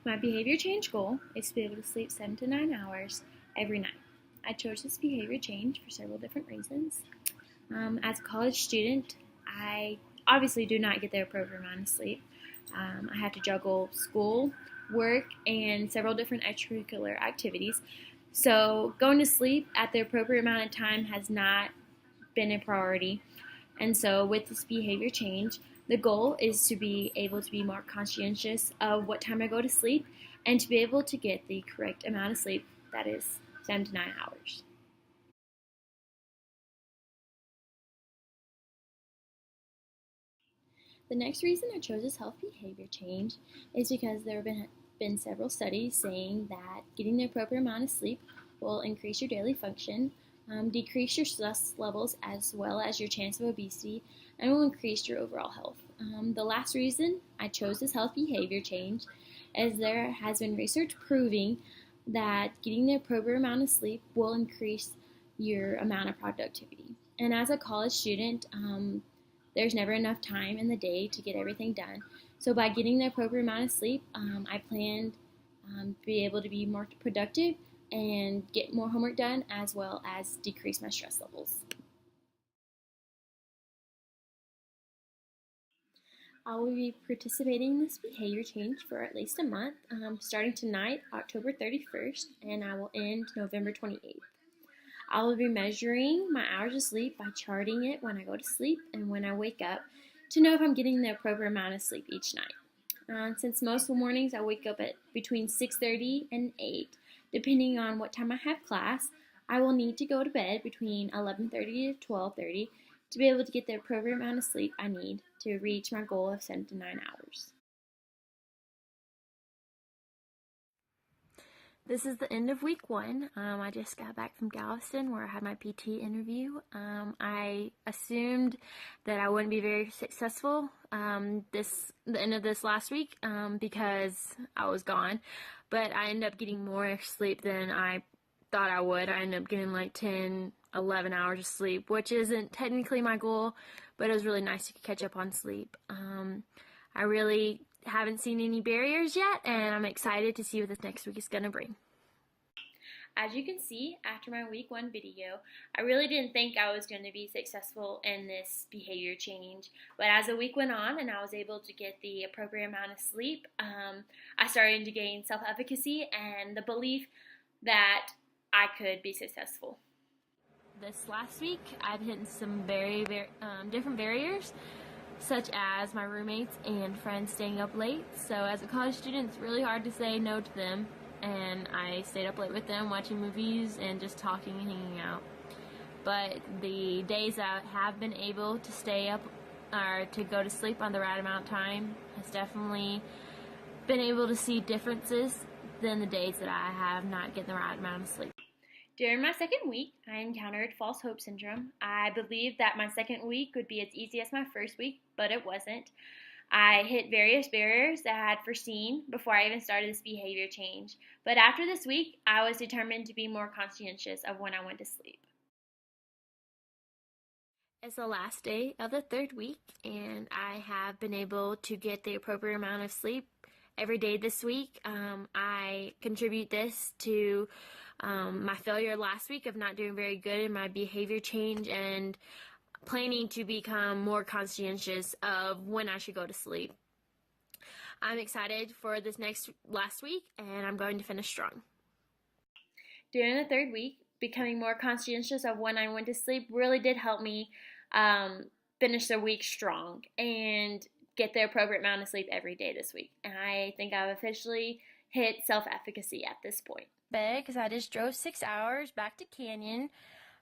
My behavior change goal is to be able to sleep 7 to 9 hours every night. I chose this behavior change for several different reasons. As a college student, I obviously do not get the appropriate amount of sleep. I have to juggle school, work, and several different extracurricular activities. So, going to sleep at the appropriate amount of time has not been a priority. And so, with this behavior change, the goal is to be able to be more conscientious of what time I go to sleep and to be able to get the correct amount of sleep, that is 7 to 9 hours. The next reason I chose this health behavior change is because there have been several studies saying that getting the appropriate amount of sleep will increase your daily function, decrease your stress levels, as well as your chance of obesity, and will increase your overall health. The last reason I chose this health behavior change is there has been research proving that getting the appropriate amount of sleep will increase your amount of productivity. And as a college student, there's never enough time in the day to get everything done. So by getting the appropriate amount of sleep, I planned to be able to be more productive and get more homework done, as well as decrease my stress levels. I will be participating in this behavior change for at least a month, starting tonight, October 31st, and I will end November 28th. I will be measuring my hours of sleep by charting it when I go to sleep and when I wake up to know if I'm getting the appropriate amount of sleep each night. Since most mornings I wake up at between 6:30 and 8, depending on what time I have class, I will need to go to bed between 11:30 to 12:30 to be able to get the appropriate amount of sleep I need to reach my goal of 7 to 9 hours. This is the end of week one. I just got back from Galveston where I had my PT interview. I assumed that I wouldn't be very successful the end of this last week because I was gone, but I ended up getting more sleep than I thought I would. I ended up getting like 10, 11 hours of sleep, which isn't technically my goal, but it was really nice to catch up on sleep. I really haven't seen any barriers yet, and I'm excited to see what this next week is going to bring. As you can see, after my week one video, I really didn't think I was going to be successful in this behavior change. But as the week went on and I was able to get the appropriate amount of sleep, I started to gain self-efficacy and the belief that I could be successful. This last week, I've hit some very different barriers, such as my roommates and friends staying up late. So as a college student, it's really hard to say no to them, and I stayed up late with them watching movies and just talking and hanging out. But the days I have been able to stay up or to go to sleep on the right amount of time has definitely been able to see differences than the days that I have not getting the right amount of sleep. During my second week, I encountered false hope syndrome. I believed that my second week would be as easy as my first week, but it wasn't. I hit various barriers that I had foreseen before I even started this behavior change. But after this week, I was determined to be more conscientious of when I went to sleep. It's the last day of the third week, and I have been able to get the appropriate amount of sleep every day this week. I contribute this to my failure last week of not doing very good in my behavior change and planning to become more conscientious of when I should go to sleep. I'm excited for this last week, and I'm going to finish strong. During the third week, becoming more conscientious of when I went to sleep really did help me finish the week strong and get the appropriate amount of sleep every day this week. And I think I've officially hit self-efficacy at this point. Because I just drove 6 hours back to Canyon.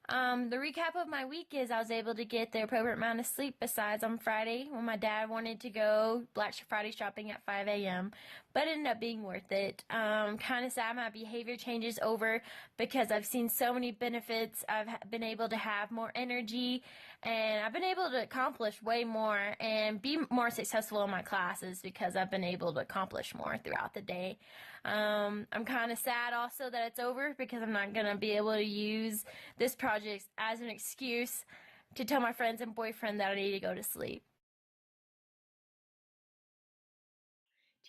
The recap of my week is I was able to get the appropriate amount of sleep besides on Friday when my dad wanted to go Black Friday shopping at 5 a.m. But it ended up being worth it. Kind of sad my behavior changes over because I've seen so many benefits. I've been able to have more energy and I've been able to accomplish way more and be more successful in my classes because I've been able to accomplish more throughout the day. I'm kind of sad also that it's over because I'm not going to be able to use this project as an excuse to tell my friends and boyfriend that I need to go to sleep.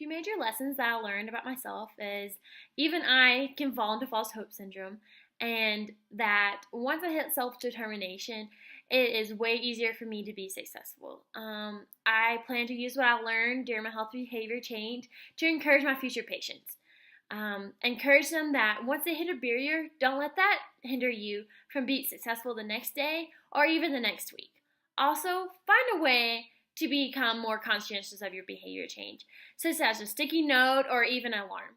Two major lessons that I learned about myself is even I can fall into false hope syndrome, and that once I hit self determination, it is way easier for me to be successful. I plan to use what I learned during my health behavior change to encourage my future patients. Encourage them that once they hit a barrier, don't let that hinder you from being successful the next day or even the next week. Also, find a way to become more conscientious of your behavior change, such as a sticky note or even an alarm.